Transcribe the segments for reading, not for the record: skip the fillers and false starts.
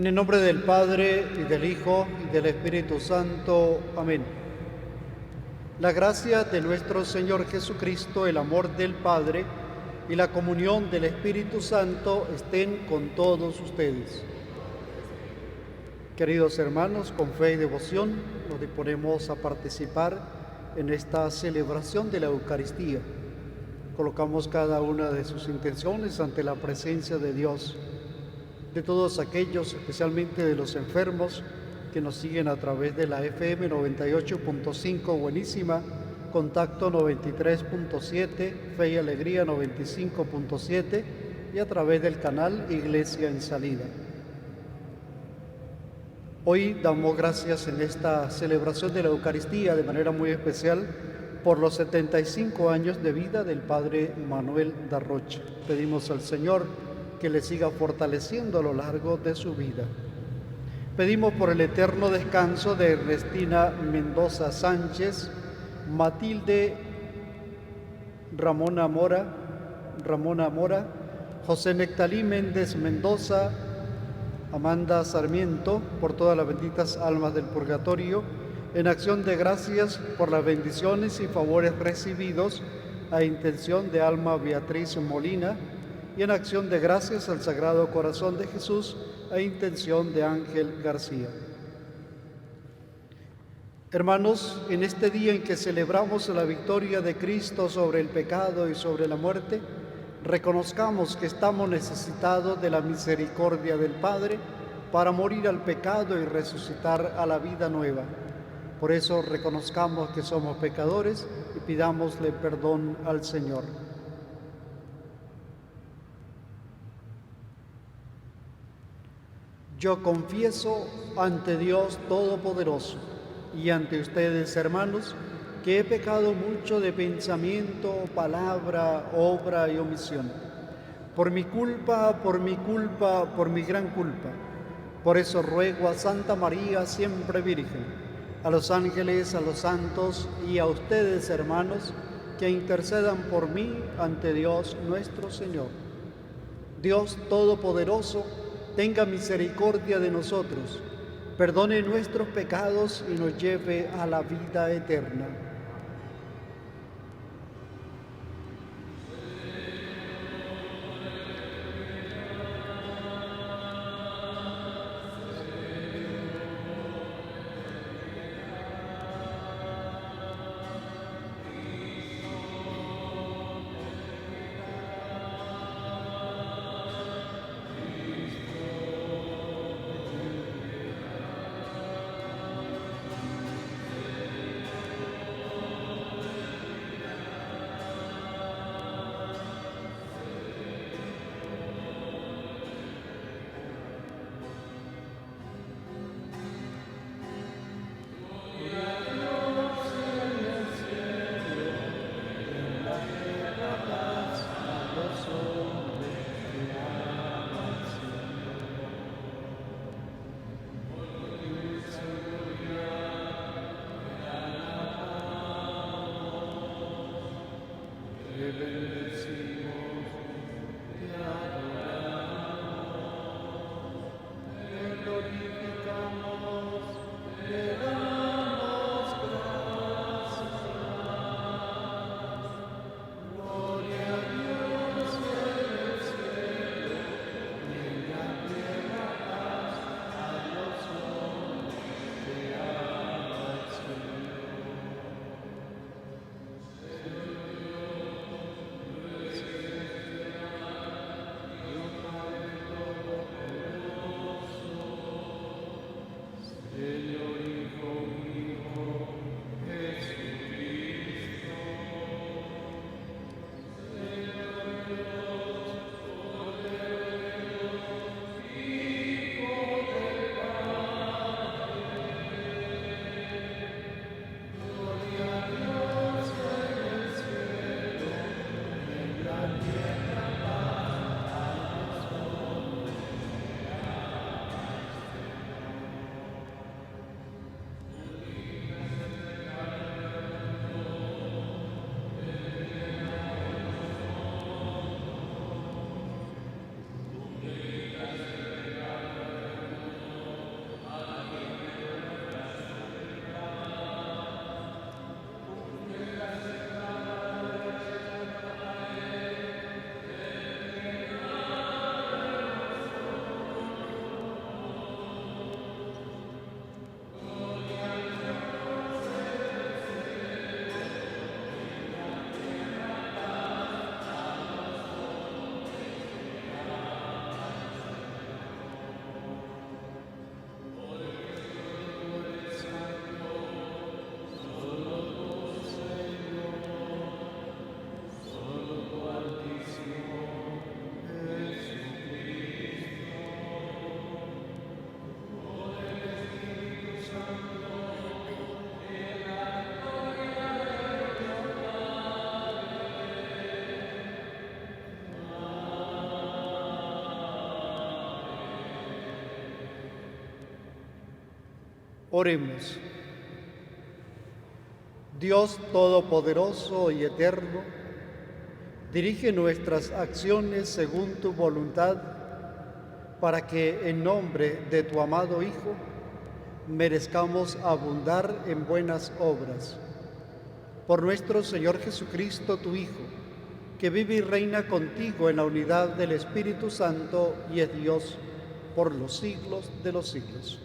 En el nombre del Padre, y del Hijo, y del Espíritu Santo. Amén. La gracia de nuestro Señor Jesucristo, el amor del Padre y la comunión del Espíritu Santo estén con todos ustedes. Queridos hermanos, con fe y devoción nos disponemos a participar en esta celebración de la Eucaristía. Colocamos cada una de sus intenciones ante la presencia de Dios, de todos aquellos, especialmente de los enfermos que nos siguen a través de la FM 98.5 Buenísima, Contacto 93.7, Fe y Alegría 95.7 y a través del canal Iglesia en Salida. Hoy damos gracias en esta celebración de la Eucaristía de manera muy especial por los 75 años de vida del Padre Manuel Darrocha. Pedimos al Señor que le siga fortaleciendo a lo largo de su vida. Pedimos por el eterno descanso de Ernestina Mendoza Sánchez, Matilde Ramona Mora, José Nectalí Méndez Mendoza, Amanda Sarmiento, por todas las benditas almas del purgatorio, en acción de gracias por las bendiciones y favores recibidos a intención de Alma Beatriz Molina, y en acción de gracias al Sagrado Corazón de Jesús a intención de Ángel García. Hermanos, en este día en que celebramos la victoria de Cristo sobre el pecado y sobre la muerte, reconozcamos que estamos necesitados de la misericordia del Padre para morir al pecado y resucitar a la vida nueva. Por eso reconozcamos que somos pecadores y pidámosle perdón al Señor. Yo confieso ante Dios Todopoderoso y ante ustedes, hermanos, que he pecado mucho de pensamiento, palabra, obra y omisión. Por mi culpa, por mi gran culpa. Por eso ruego a Santa María, siempre Virgen, a los ángeles, a los santos y a ustedes, hermanos, que intercedan por mí ante Dios nuestro Señor. Dios Todopoderoso, tenga misericordia de nosotros, perdone nuestros pecados y nos lleve a la vida eterna. Oremos. Dios Todopoderoso y Eterno, dirige nuestras acciones según tu voluntad, para que en nombre de tu amado Hijo merezcamos abundar en buenas obras. Por nuestro Señor Jesucristo, tu Hijo, que vive y reina contigo en la unidad del Espíritu Santo y es Dios por los siglos de los siglos.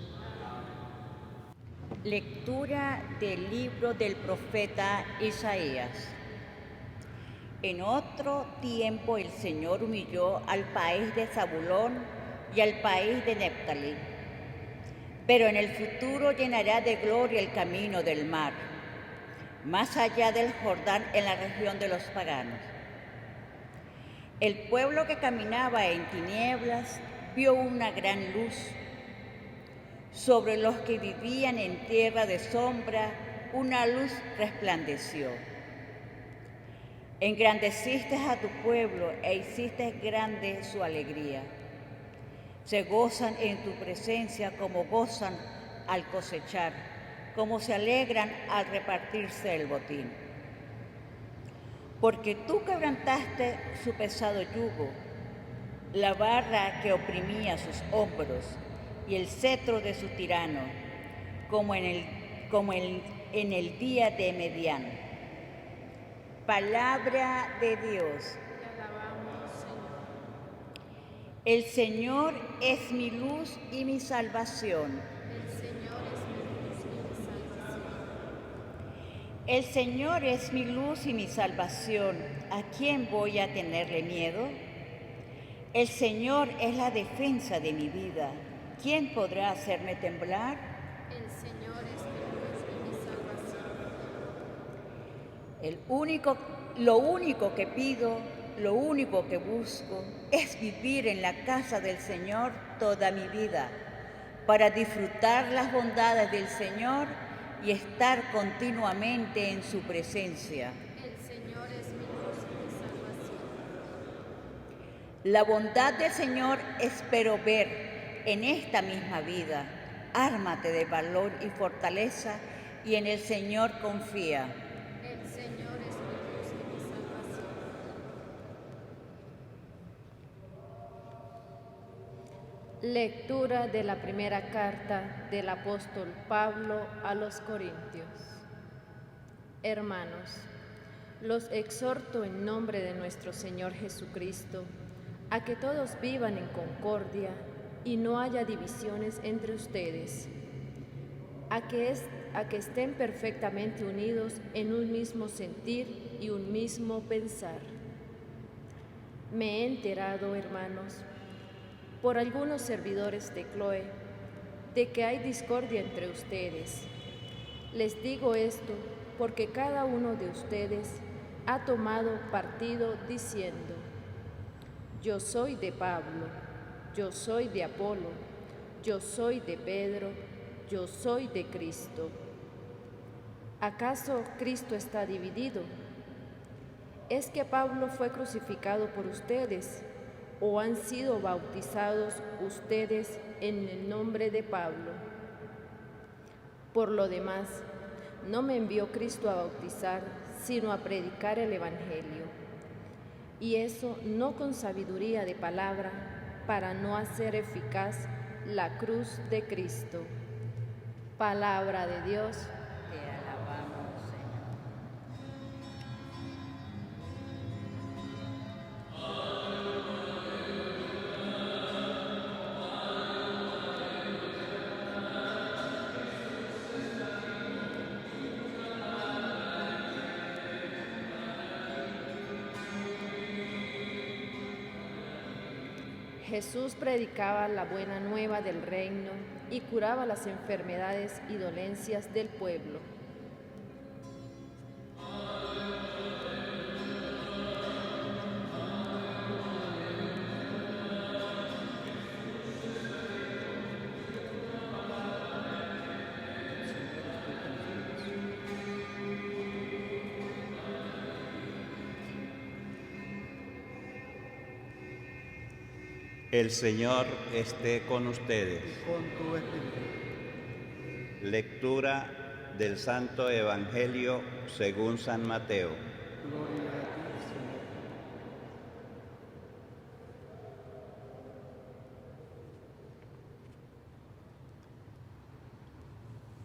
Lectura del libro del profeta Isaías. En otro tiempo el Señor humilló al país de Zabulón y al país de Neftalí, pero en el futuro llenará de gloria el camino del mar, más allá del Jordán en la región de los paganos. El pueblo que caminaba en tinieblas vio una gran luz. Sobre los que vivían en tierra de sombra, una luz resplandeció. Engrandeciste a tu pueblo e hiciste grande su alegría. Se gozan en tu presencia como gozan al cosechar, como se alegran al repartirse el botín. Porque tú quebrantaste su pesado yugo, la barra que oprimía sus hombros, y el cetro de su tirano, como en el día de Medián. Palabra de Dios. Te alabamos, Señor. El Señor es mi luz y mi salvación. El Señor es mi luz y mi salvación. El Señor es mi luz y mi salvación. ¿A quién voy a tenerle miedo? El Señor es la defensa de mi vida. ¿Quién podrá hacerme temblar? El Señor es mi luz y mi salvación. Lo único que pido, lo único que busco, es vivir en la casa del Señor toda mi vida, para disfrutar las bondades del Señor y estar continuamente en su presencia. El Señor es mi luz y mi salvación. La bondad del Señor espero ver en esta misma vida. Ármate de valor y fortaleza y en el Señor confía. El Señor es mi luz y mi salvación. Lectura de la primera carta del apóstol Pablo a los Corintios. Hermanos, los exhorto en nombre de nuestro Señor Jesucristo a que todos vivan en concordia y no haya divisiones entre ustedes, a que estén perfectamente unidos en un mismo sentir y un mismo pensar. Me he enterado, hermanos, por algunos servidores de Cloé, de que hay discordia entre ustedes. Les digo esto porque cada uno de ustedes ha tomado partido diciendo: yo soy de Pablo, yo soy de Apolo, yo soy de Pedro, yo soy de Cristo. ¿Acaso Cristo está dividido? ¿Es que Pablo fue crucificado por ustedes o han sido bautizados ustedes en el nombre de Pablo? Por lo demás, no me envió Cristo a bautizar, sino a predicar el Evangelio, y eso no con sabiduría de palabra, para no hacer eficaz la cruz de Cristo. Palabra de Dios. Te alabamos, Señor. Jesús predicaba la buena nueva del reino y curaba las enfermedades y dolencias del pueblo. El Señor esté con ustedes. Y con tu espíritu. Lectura del Santo Evangelio según San Mateo. Gloria a ti, Señor.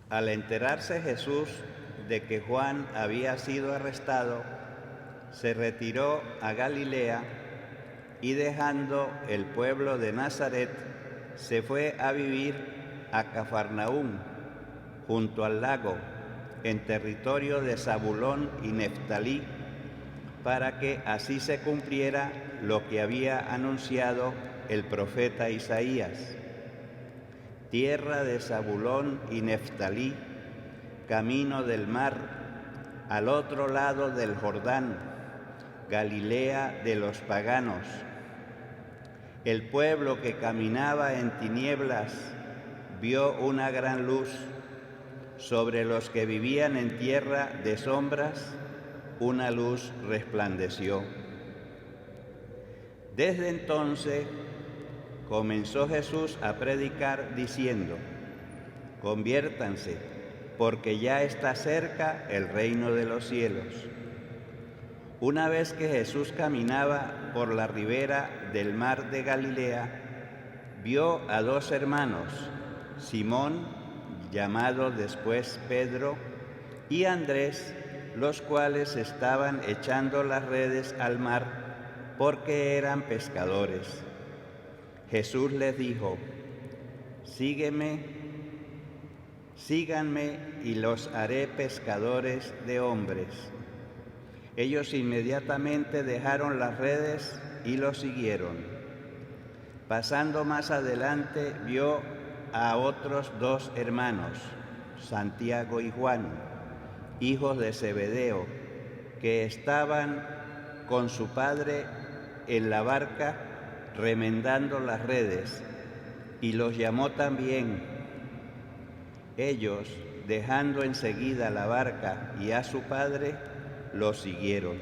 Al enterarse Jesús de que Juan había sido arrestado, se retiró a Galilea y dejando el pueblo de Nazaret, se fue a vivir a Cafarnaúm, junto al lago, en territorio de Zabulón y Neftalí, para que así se cumpliera lo que había anunciado el profeta Isaías. Tierra de Zabulón y Neftalí, camino del mar, al otro lado del Jordán, Galilea de los paganos. El pueblo que caminaba en tinieblas vio una gran luz. Sobre los que vivían en tierra de sombras, una luz resplandeció. Desde entonces comenzó Jesús a predicar diciendo: conviértanse, porque ya está cerca el reino de los cielos. Una vez que Jesús caminaba por la ribera del mar de Galilea, vio a dos hermanos, Simón, llamado después Pedro, y Andrés, los cuales estaban echando las redes al mar porque eran pescadores. Jesús les dijo: síganme y los haré pescadores de hombres. Ellos inmediatamente dejaron las redes y lo siguieron. Pasando más adelante, vio a otros dos hermanos, Santiago y Juan, hijos de Zebedeo, que estaban con su padre en la barca remendando las redes, y los llamó también. Ellos, dejando enseguida la barca y a su padre, lo siguieron.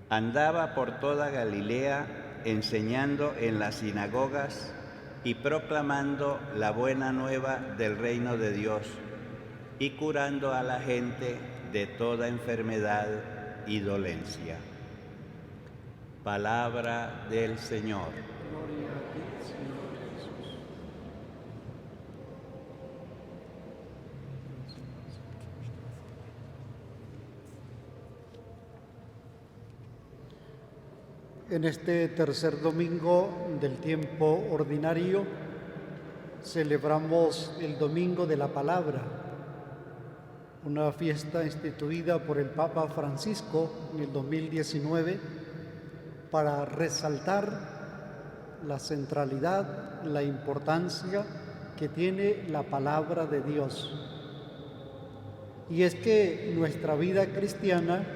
Andaba por toda Galilea enseñando en las sinagogas y proclamando la buena nueva del reino de Dios y curando a la gente de toda enfermedad y dolencia. Palabra del Señor. Gloria a ti, Señor Jesús. En este tercer domingo del tiempo ordinario celebramos el Domingo de la Palabra, una fiesta instituida por el Papa Francisco en el 2019 para resaltar la centralidad, la importancia que tiene la palabra de Dios. Y es que nuestra vida cristiana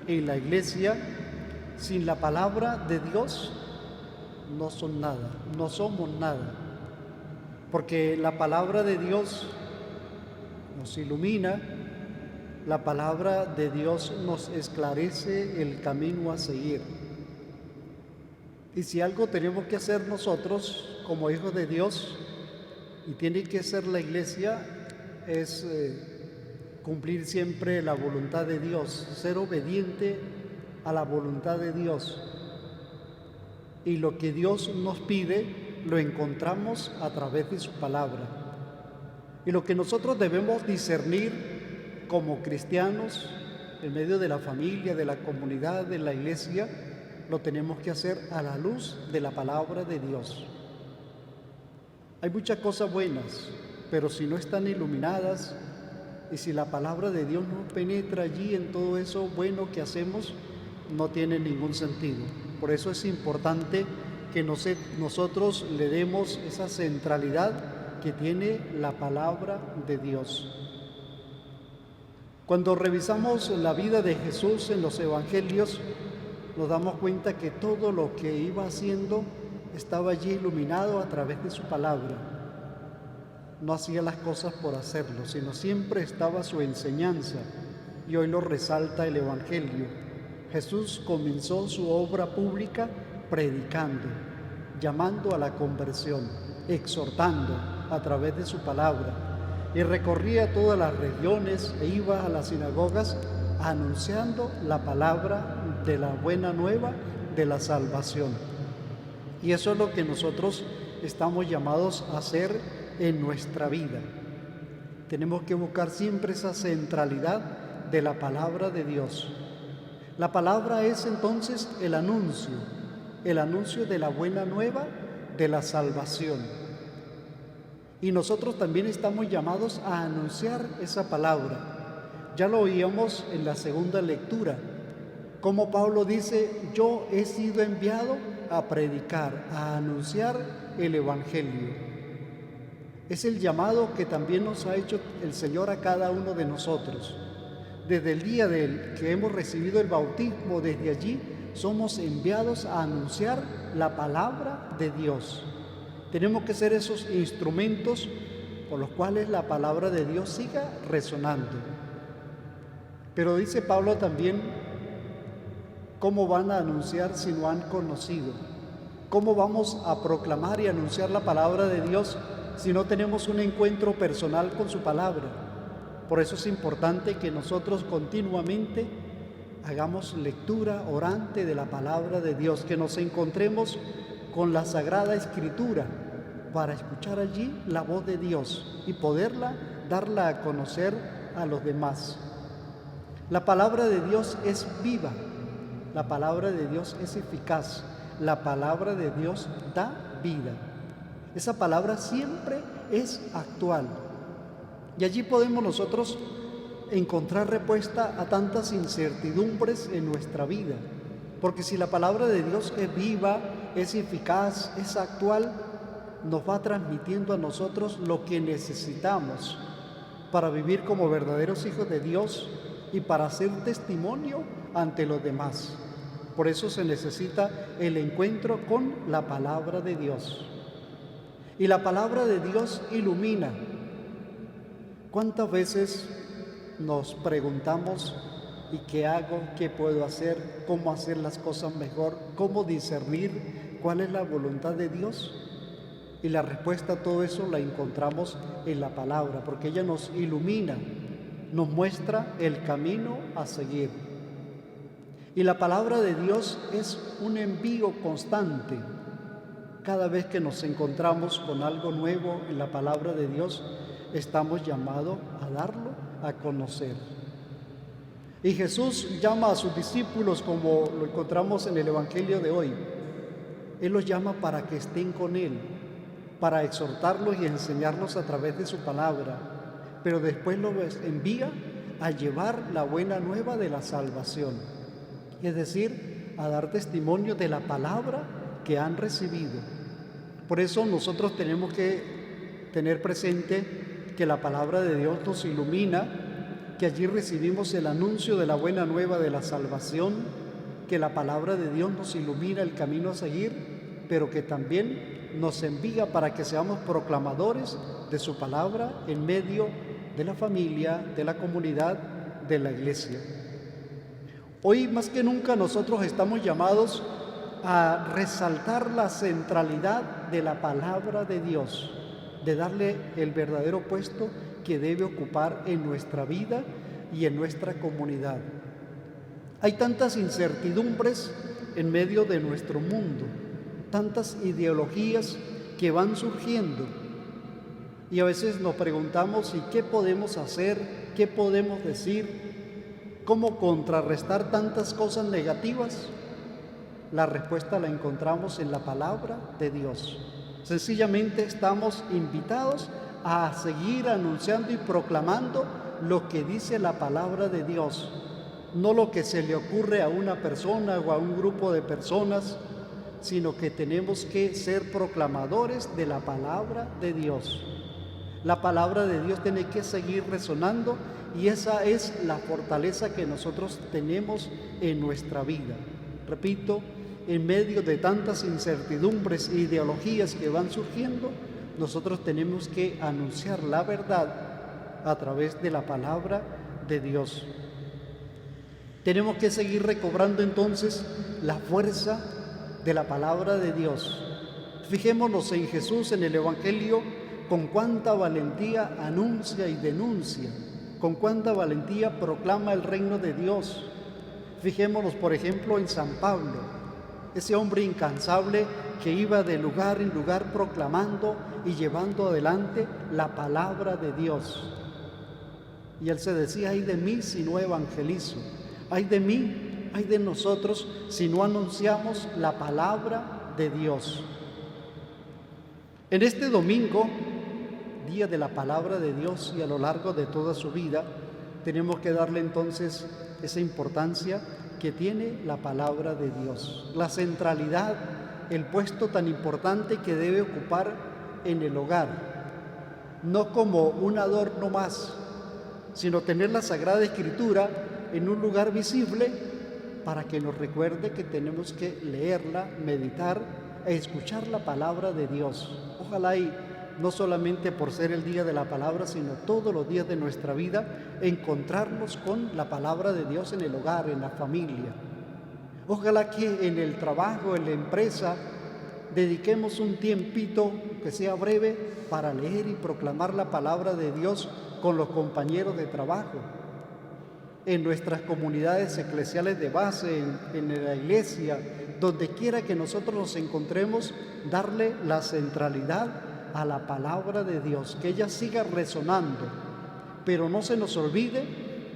en la Iglesia, sin la palabra de Dios, no son nada, no somos nada. Porque la palabra de Dios nos ilumina, la palabra de Dios nos esclarece el camino a seguir. Y si algo tenemos que hacer nosotros como hijos de Dios, y tiene que ser la Iglesia, es cumplir siempre la voluntad de Dios, ser obediente a la voluntad de Dios. Y lo que Dios nos pide lo encontramos a través de su palabra. Y lo que nosotros debemos discernir como cristianos, en medio de la familia, de la comunidad, de la Iglesia, lo tenemos que hacer a la luz de la palabra de Dios. Hay muchas cosas buenas, pero si no están iluminadas y si la palabra de Dios no penetra allí en todo eso bueno que hacemos, no tiene ningún sentido. Por eso es importante que nosotros le demos esa centralidad que tiene la palabra de Dios. Cuando revisamos la vida de Jesús en los evangelios, nos damos cuenta que todo lo que iba haciendo estaba allí iluminado a través de su palabra. No hacía las cosas por hacerlo, sino siempre estaba su enseñanza, y hoy lo resalta el evangelio. Jesús comenzó su obra pública predicando, llamando a la conversión, exhortando a través de su palabra. y recorría todas las regiones e iba a las sinagogas anunciando la palabra de la buena nueva de la salvación. Y eso es lo que nosotros estamos llamados a hacer en nuestra vida. Tenemos que buscar siempre esa centralidad de la palabra de Dios. La palabra es entonces el anuncio de la buena nueva de la salvación. Y nosotros también estamos llamados a anunciar esa palabra. Ya lo oíamos en la segunda lectura, como Pablo dice: yo he sido enviado a predicar, a anunciar el Evangelio. Es el llamado que también nos ha hecho el Señor a cada uno de nosotros. Desde el día que hemos recibido el bautismo, desde allí somos enviados a anunciar la palabra de Dios. Tenemos que ser esos instrumentos por los cuales la palabra de Dios siga resonando. Pero dice Pablo también: ¿cómo van a anunciar si no han conocido? ¿Cómo vamos a proclamar y anunciar la palabra de Dios si no tenemos un encuentro personal con su palabra? Por eso es importante que nosotros continuamente hagamos lectura orante de la palabra de Dios, que nos encontremos con la Sagrada Escritura para escuchar allí la voz de Dios y poderla darla a conocer a los demás. La palabra de Dios es viva, la palabra de Dios es eficaz, la palabra de Dios da vida. Esa palabra siempre es actual. Y allí podemos nosotros encontrar respuesta a tantas incertidumbres en nuestra vida. Porque si la palabra de Dios es viva, es eficaz, es actual, nos va transmitiendo a nosotros lo que necesitamos para vivir como verdaderos hijos de Dios y para hacer testimonio ante los demás. Por eso se necesita el encuentro con la palabra de Dios. Y la palabra de Dios ilumina. ¿Cuántas veces nos preguntamos: ¿y qué hago? ¿Qué puedo hacer? ¿Cómo hacer las cosas mejor? ¿Cómo discernir cuál es la voluntad de Dios? Y la respuesta a todo eso la encontramos en la palabra, porque ella nos ilumina, nos muestra el camino a seguir. Y la palabra de Dios es un envío constante. Cada vez que nos encontramos con algo nuevo en la palabra de Dios, estamos llamados a darlo a conocer. Y Jesús llama a sus discípulos, como lo encontramos en el Evangelio de hoy. Él los llama para que estén con Él, para exhortarlos y enseñarlos a través de su palabra, pero después los envía a llevar la buena nueva de la salvación, es decir, a dar testimonio de la palabra que han recibido. Por eso nosotros tenemos que tener presente que la palabra de Dios nos ilumina, que allí recibimos el anuncio de la buena nueva de la salvación, que la palabra de Dios nos ilumina el camino a seguir, pero que también nos envía para que seamos proclamadores de su palabra en medio de la familia, de la comunidad, de la iglesia. Hoy más que nunca nosotros estamos llamados a resaltar la centralidad de la palabra de Dios, de darle el verdadero puesto que debe ocupar en nuestra vida y en nuestra comunidad. Hay tantas incertidumbres en medio de nuestro mundo, tantas ideologías que van surgiendo, y a veces nos preguntamos: ¿y qué podemos hacer? ¿Qué podemos decir? ¿Cómo contrarrestar tantas cosas negativas? La respuesta la encontramos en la palabra de Dios. Sencillamente estamos invitados a seguir anunciando y proclamando lo que dice la palabra de Dios, no lo que se le ocurre a una persona o a un grupo de personas, sino que tenemos que ser proclamadores de la palabra de Dios. La palabra de Dios tiene que seguir resonando, y esa es la fortaleza que nosotros tenemos en nuestra vida. Repito, en medio de tantas incertidumbres e ideologías que van surgiendo, nosotros tenemos que anunciar la verdad a través de la palabra de Dios. Tenemos que seguir recobrando entonces la fuerza de la palabra de Dios. Fijémonos en Jesús, en el Evangelio, con cuánta valentía anuncia y denuncia, con cuánta valentía proclama el reino de Dios. Fijémonos, por ejemplo, en San Pablo, ese hombre incansable que iba de lugar en lugar proclamando y llevando adelante la palabra de Dios. Y él se decía: ay de mí si no evangelizo, ay de mí, ay de nosotros si no anunciamos la palabra de Dios. En este domingo, día de la palabra de Dios, y a lo largo de toda su vida, tenemos que darle entonces esa importancia que tiene la palabra de Dios, la centralidad, el puesto tan importante que debe ocupar en el hogar, no como un adorno más, sino tener la Sagrada Escritura en un lugar visible para que nos recuerde que tenemos que leerla, meditar e escuchar la palabra de Dios. Ojalá y no solamente por ser el día de la palabra, sino todos los días de nuestra vida, encontrarnos con la palabra de Dios en el hogar, en la familia. Ojalá que en el trabajo, en la empresa, dediquemos un tiempito, que sea breve, para leer y proclamar la palabra de Dios con los compañeros de trabajo. En nuestras comunidades eclesiales de base, en la iglesia, donde quiera que nosotros nos encontremos, darle la centralidad a la palabra de Dios, que ella siga resonando, pero no se nos olvide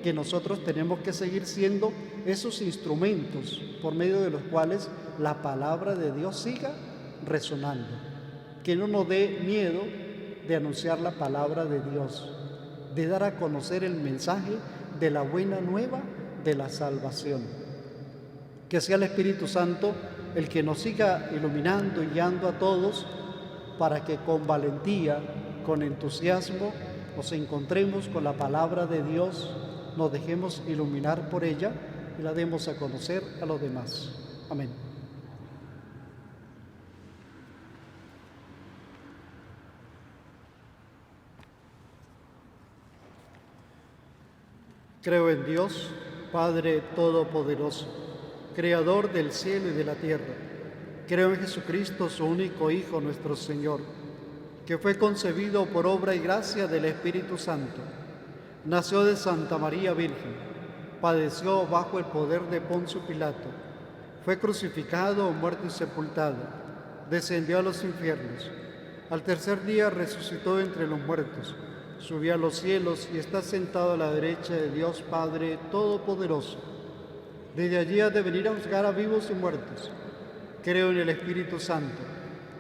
que nosotros tenemos que seguir siendo esos instrumentos por medio de los cuales la palabra de Dios siga resonando, que no nos dé miedo de anunciar la palabra de Dios, de dar a conocer el mensaje de la buena nueva de la salvación. Que sea el Espíritu Santo el que nos siga iluminando y guiando a todos para que con valentía, con entusiasmo, nos encontremos con la palabra de Dios, nos dejemos iluminar por ella y la demos a conocer a los demás. Amén. Creo en Dios, Padre Todopoderoso, Creador del cielo y de la tierra. Creo en Jesucristo, su único Hijo, nuestro Señor, que fue concebido por obra y gracia del Espíritu Santo. Nació de Santa María Virgen, padeció bajo el poder de Poncio Pilato, fue crucificado, muerto y sepultado, descendió a los infiernos. Al tercer día resucitó entre los muertos, subió a los cielos y está sentado a la derecha de Dios Padre Todopoderoso. Desde allí ha de venir a juzgar a vivos y muertos. Creo en el Espíritu Santo,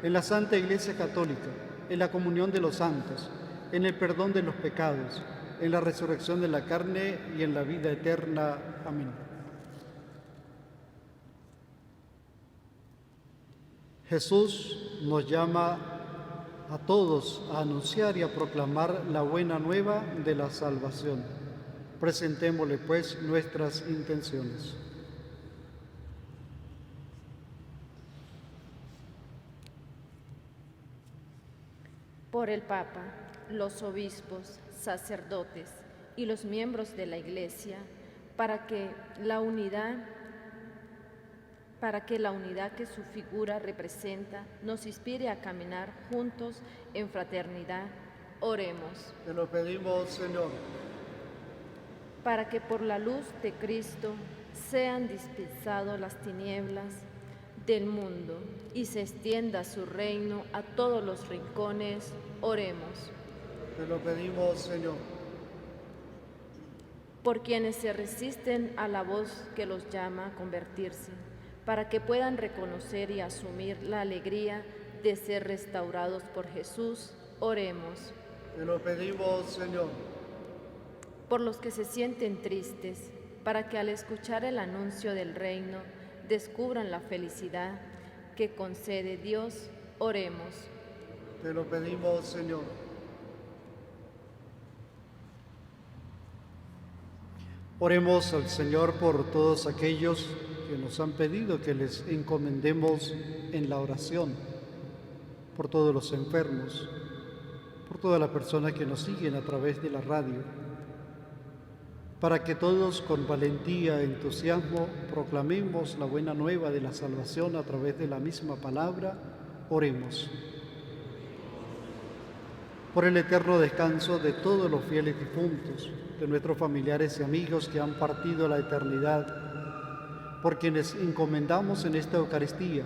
en la Santa Iglesia Católica, en la comunión de los santos, en el perdón de los pecados, en la resurrección de la carne y en la vida eterna. Amén. Jesús nos llama a todos a anunciar y a proclamar la buena nueva de la salvación. Presentémosle pues nuestras intenciones. Por el Papa, los obispos, sacerdotes y los miembros de la Iglesia, para que la unidad que su figura representa nos inspire a caminar juntos en fraternidad, oremos. Te lo pedimos, Señor. Para que por la luz de Cristo sean dispersadas las tinieblas del mundo y se extienda su reino a todos los rincones, oremos. Te lo pedimos, Señor. Por quienes se resisten a la voz que los llama a convertirse, para que puedan reconocer y asumir la alegría de ser restaurados por Jesús, oremos. Te lo pedimos, Señor. Por los que se sienten tristes, para que al escuchar el anuncio del reino descubran la felicidad que concede Dios, oremos. Te lo pedimos, Señor. Oremos al Señor por todos aquellos que nos han pedido que les encomendemos en la oración, por todos los enfermos, por todas las personas que nos siguen a través de la radio, para que todos con valentía e entusiasmo proclamemos la buena nueva de la salvación a través de la misma palabra. Oremos. por el eterno descanso de todos los fieles difuntos, de nuestros familiares y amigos que han partido a la eternidad, por quienes encomendamos en esta Eucaristía,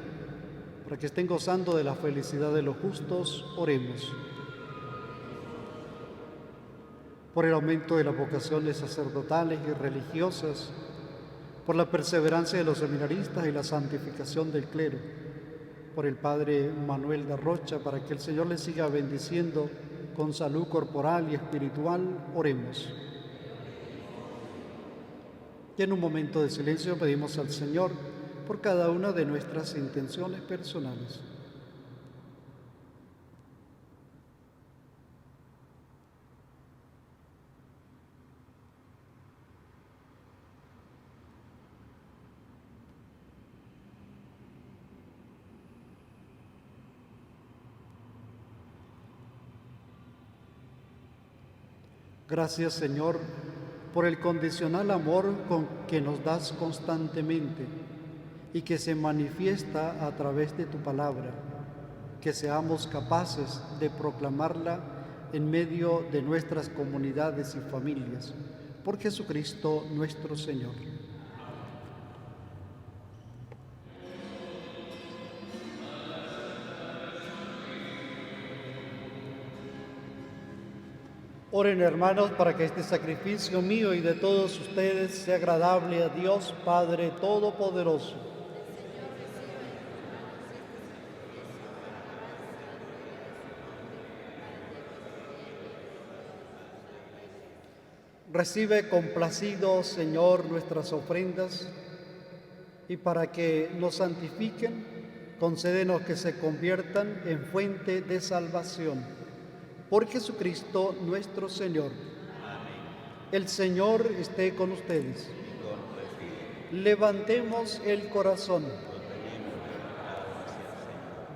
para que estén gozando de la felicidad de los justos, oremos. Por el aumento de las vocaciones sacerdotales y religiosas, por la perseverancia de los seminaristas y la santificación del clero, por el Padre Manuel de Rocha, para que el Señor le siga bendiciendo con salud corporal y espiritual, oremos. Y en un momento de silencio pedimos al Señor por cada una de nuestras intenciones personales. Gracias, Señor, por el condicional amor con que nos das constantemente y que se manifiesta a través de tu palabra, que seamos capaces de proclamarla en medio de nuestras comunidades y familias, por Jesucristo nuestro Señor. Oren, hermanos, para que este sacrificio mío y de todos ustedes sea agradable a Dios Padre Todopoderoso. Recibe complacido, Señor, nuestras ofrendas, y para que nos santifiquen, concédenos que se conviertan en fuente de salvación. Por Jesucristo nuestro Señor. Amén. El Señor esté con ustedes. Levantemos el corazón.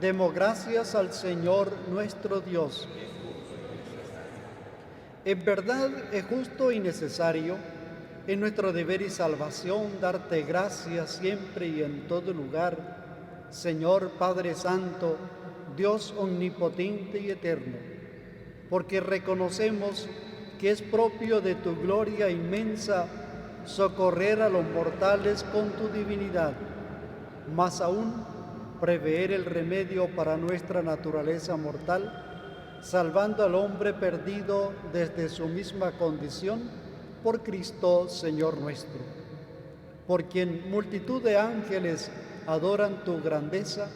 Demos gracias al Señor nuestro Dios. En verdad es justo y necesario, en nuestro deber y salvación, darte gracias siempre y en todo lugar, Señor Padre Santo, Dios omnipotente y eterno, porque reconocemos que es propio de tu gloria inmensa socorrer a los mortales con tu divinidad, más aún prever el remedio para nuestra naturaleza mortal, salvando al hombre perdido desde su misma condición, por Cristo Señor nuestro, por quien multitud de ángeles adoran tu grandeza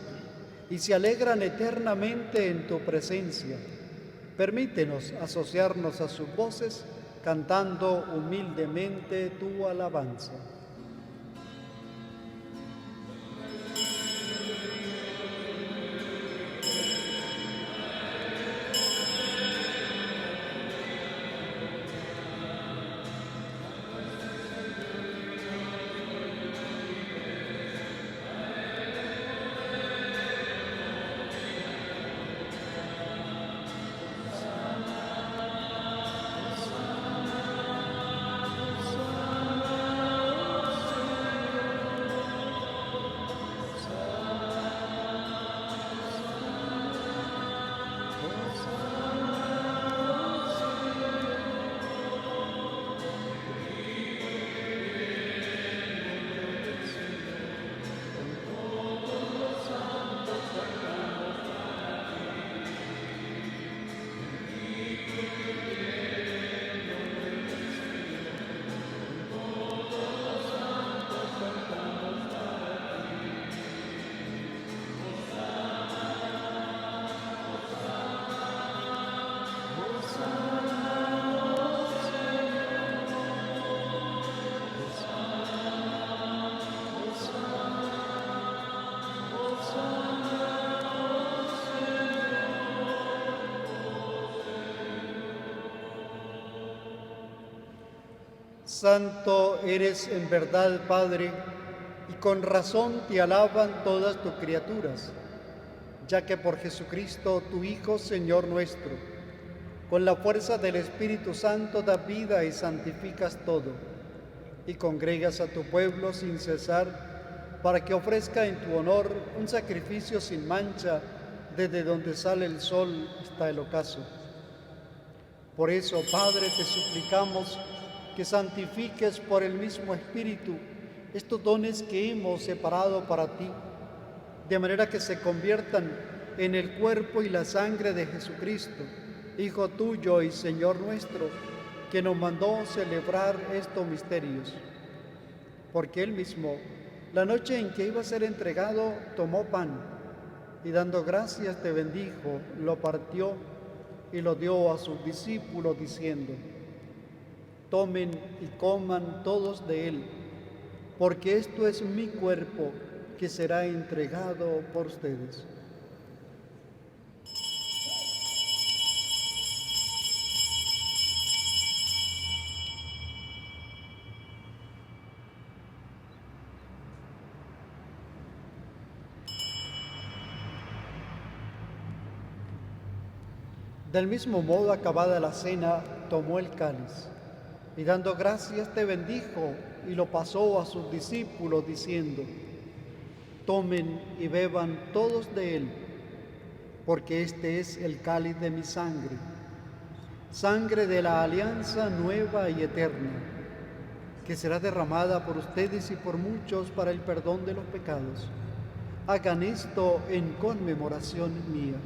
y se alegran eternamente en tu presencia. Permítenos asociarnos a sus voces, cantando humildemente tu alabanza. Santo eres en verdad, Padre, y con razón te alaban todas tus criaturas, ya que por Jesucristo, tu Hijo, Señor nuestro, con la fuerza del Espíritu Santo das vida y santificas todo, y congregas a tu pueblo sin cesar, para que ofrezca en tu honor un sacrificio sin mancha, desde donde sale el sol hasta el ocaso. Por eso, Padre, te suplicamos que santifiques por el mismo Espíritu estos dones que hemos separado para ti, de manera que se conviertan en el cuerpo y la sangre de Jesucristo, Hijo tuyo y Señor nuestro, que nos mandó celebrar estos misterios. Porque Él mismo, la noche en que iba a ser entregado, tomó pan y dando gracias te bendijo, lo partió y lo dio a sus discípulos diciendo: tomen y coman todos de él, porque esto es mi cuerpo que será entregado por ustedes. Del mismo modo, acabada la cena, tomó el cáliz y dando gracias te bendijo y lo pasó a sus discípulos diciendo: tomen y beban todos de él, porque este es el cáliz de mi sangre, sangre de la alianza nueva y eterna, que será derramada por ustedes y por muchos para el perdón de los pecados. Hagan esto en conmemoración mía.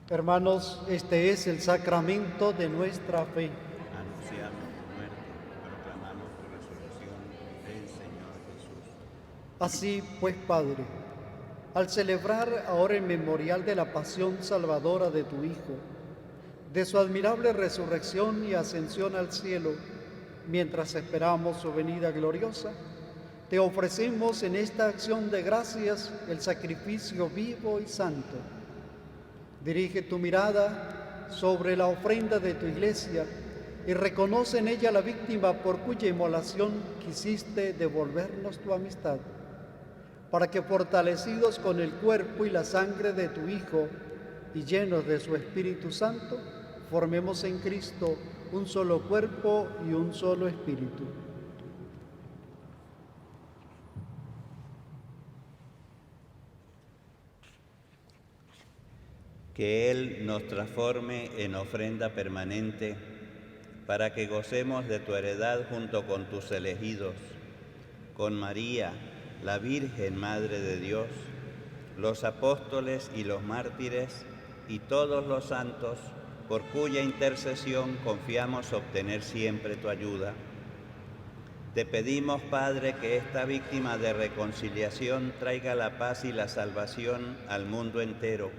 Hermanos, este es el sacramento de nuestra fe. Anunciamos tu muerte, proclamamos tu resurrección, ven Señor Jesús. Así pues, Padre, al celebrar ahora el memorial de la pasión salvadora de tu Hijo, de su admirable resurrección y ascensión al cielo, mientras esperamos su venida gloriosa, te ofrecemos en esta acción de gracias el sacrificio vivo y santo. Dirige tu mirada sobre la ofrenda de tu iglesia y reconoce en ella la víctima por cuya inmolación quisiste devolvernos tu amistad, para que fortalecidos con el cuerpo y la sangre de tu Hijo y llenos de su Espíritu Santo, formemos en Cristo un solo cuerpo y un solo espíritu. Que Él nos transforme en ofrenda permanente, para que gocemos de tu heredad junto con tus elegidos, con María, la Virgen Madre de Dios, los apóstoles y los mártires, y todos los santos, por cuya intercesión confiamos obtener siempre tu ayuda. Te pedimos, Padre, que esta víctima de reconciliación traiga la paz y la salvación al mundo entero.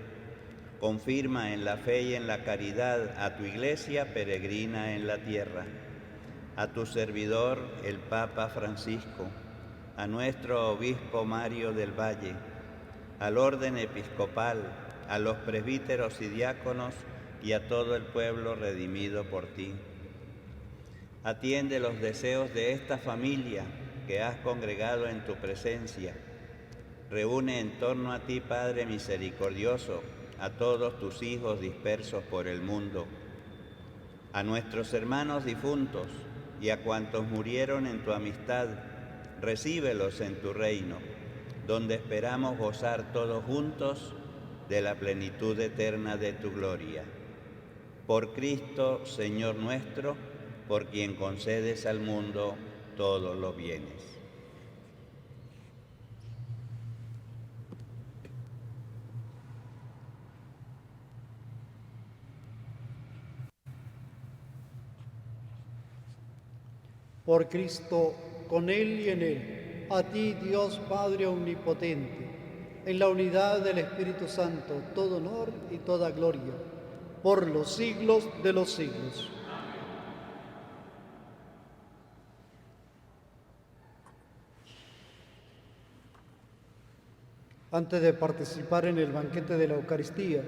Confirma en la fe y en la caridad a tu Iglesia peregrina en la tierra, a tu servidor, el Papa Francisco, a nuestro Obispo Mario del Valle, al orden episcopal, a los presbíteros y diáconos y a todo el pueblo redimido por ti. Atiende los deseos de esta familia que has congregado en tu presencia. Reúne en torno a ti, Padre misericordioso, a todos tus hijos dispersos por el mundo, a nuestros hermanos difuntos y a cuantos murieron en tu amistad, recíbelos en tu reino, donde esperamos gozar todos juntos de la plenitud eterna de tu gloria. Por Cristo, Señor nuestro, por quien concedes al mundo todos los bienes. Por Cristo, con Él y en Él, a ti, Dios Padre Omnipotente, en la unidad del Espíritu Santo, todo honor y toda gloria, por los siglos de los siglos. Antes de participar en el banquete de la Eucaristía,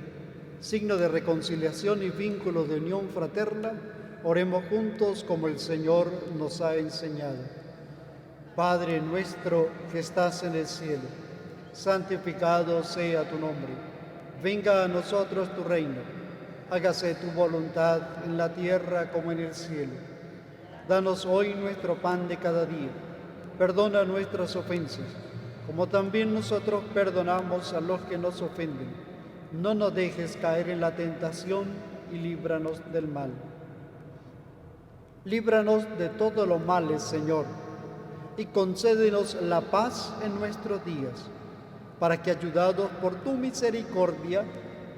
signo de reconciliación y vínculo de unión fraterna, oremos juntos como el Señor nos ha enseñado. Padre nuestro que estás en el cielo, santificado sea tu nombre. Venga a nosotros tu reino. Hágase tu voluntad en la tierra como en el cielo. Danos hoy nuestro pan de cada día. Perdona nuestras ofensas, como también nosotros perdonamos a los que nos ofenden. No nos dejes caer en la tentación y líbranos del mal. Líbranos de todos los males, Señor, y concédenos la paz en nuestros días, para que, ayudados por tu misericordia,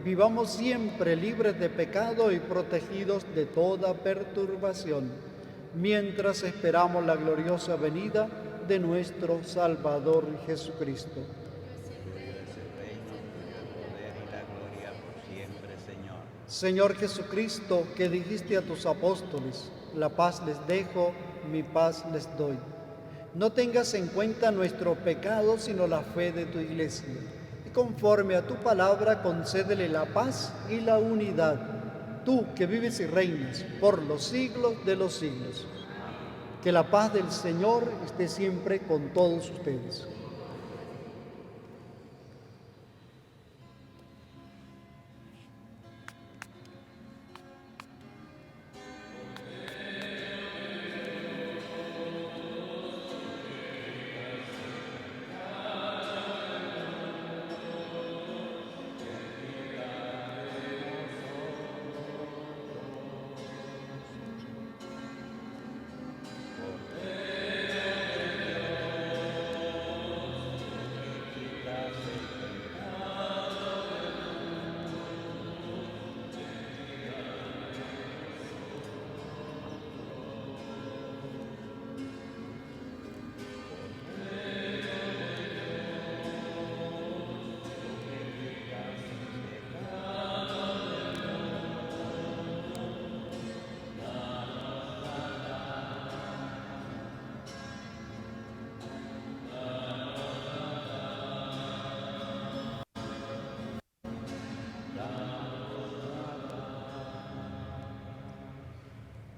vivamos siempre libres de pecado y protegidos de toda perturbación, mientras esperamos la gloriosa venida de nuestro Salvador Jesucristo. Señor Jesucristo, que dijiste a tus apóstoles: la paz les dejo, mi paz les doy. No tengas en cuenta nuestro pecado, sino la fe de tu Iglesia. Y conforme a tu palabra, concédele la paz y la unidad. Tú que vives y reinas por los siglos de los siglos. Que la paz del Señor esté siempre con todos ustedes.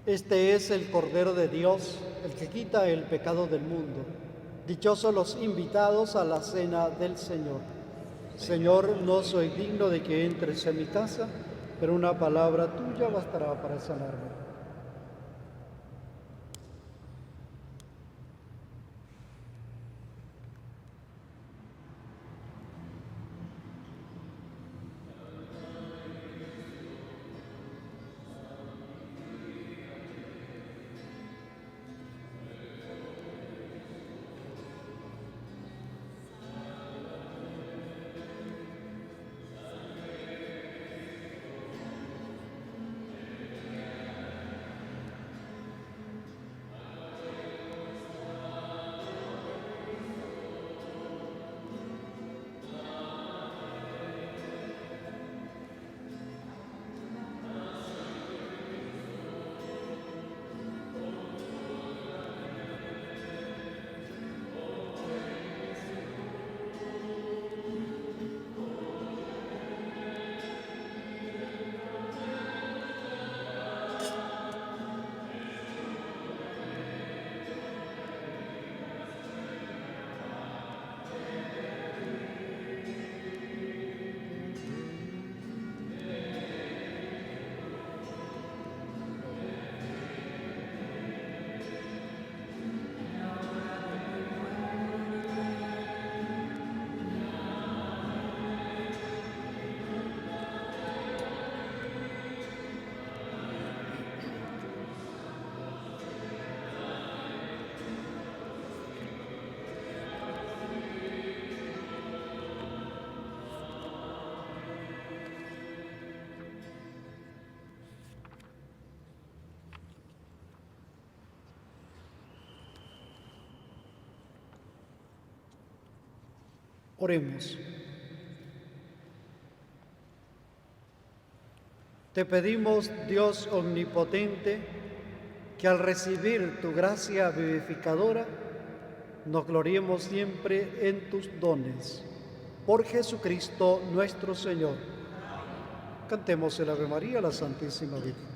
Este es el Cordero de Dios, el que quita el pecado del mundo. Dichosos los invitados a la cena del Señor. Señor, no soy digno de que entres en mi casa, pero una palabra tuya bastará para sanarme. Oremos. Te pedimos, Dios omnipotente, que al recibir tu gracia vivificadora, nos gloriemos siempre en tus dones. Por Jesucristo nuestro Señor. Cantemos el Ave María a la Santísima Virgen.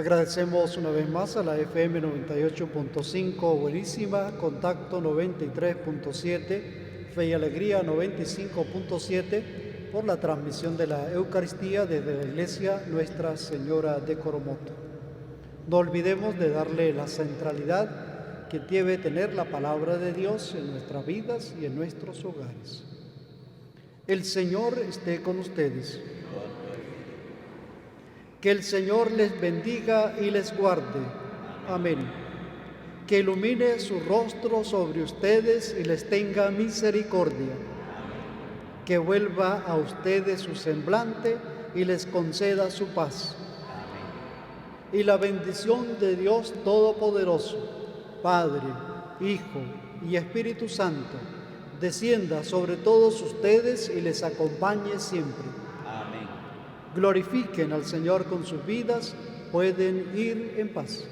Agradecemos una vez más a la FM 98.5 Buenísima, Contacto 93.7, Fe y Alegría 95.7 por la transmisión de la Eucaristía desde la Iglesia Nuestra Señora de Coromoto. No olvidemos de darle la centralidad que debe tener la palabra de Dios en nuestras vidas y en nuestros hogares. El Señor esté con ustedes. Que el Señor les bendiga y les guarde. Amén. Que ilumine su rostro sobre ustedes y les tenga misericordia. Que vuelva a ustedes su semblante y les conceda su paz. Y la bendición de Dios Todopoderoso, Padre, Hijo y Espíritu Santo, descienda sobre todos ustedes y les acompañe siempre. Glorifiquen al Señor con sus vidas, pueden ir en paz.